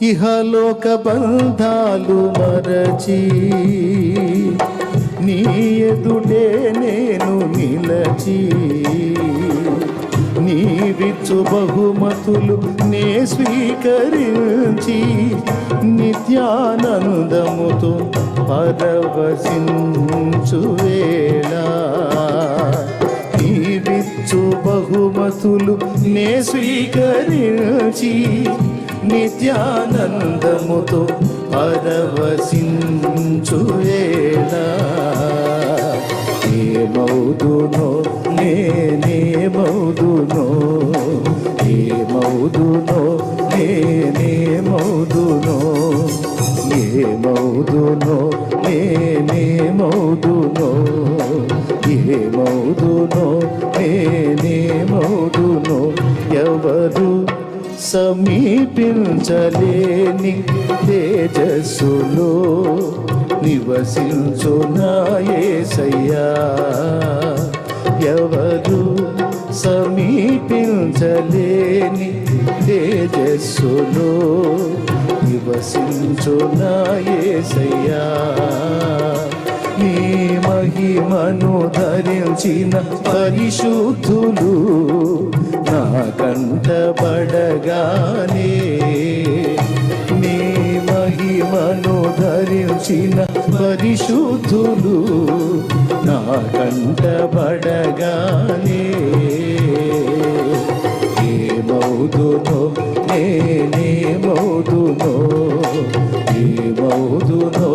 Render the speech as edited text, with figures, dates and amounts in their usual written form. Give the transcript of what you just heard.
ఇహలోక బంధాలు మరచి నీ ఎదుటే నేను నిలచి నీవిచ్చు బహుమతులు నే స్వీకరించి నిత్యానందముతో పరవశించు వేళ నీవిచ్చు బహుమతులు నే స్వీకరించి నిత్యానందముతో పరవశించు వేళ ఏమౌదునో నేనేమౌదునో ఏమౌదునో నేనేమౌదునో ఏమౌదునో నేనేమౌదునో ఏమౌదునో నేనేమౌదునో ఎవరు సమీపించలేని తేజస్సులో నివసించు నా యేసయ్యా ఎవరు సమీపించలేని తేజస్సులో నివసించు నా యేసయ్యా నీ మహిమను ధరించిన పరిశుద్ధులు నా కంటబడగానే నీ మహిమను ధరించిన పరిశుద్ధులు నా కంటబడగానే ఏమౌదునో నేనేమౌదునో ఏమౌదునో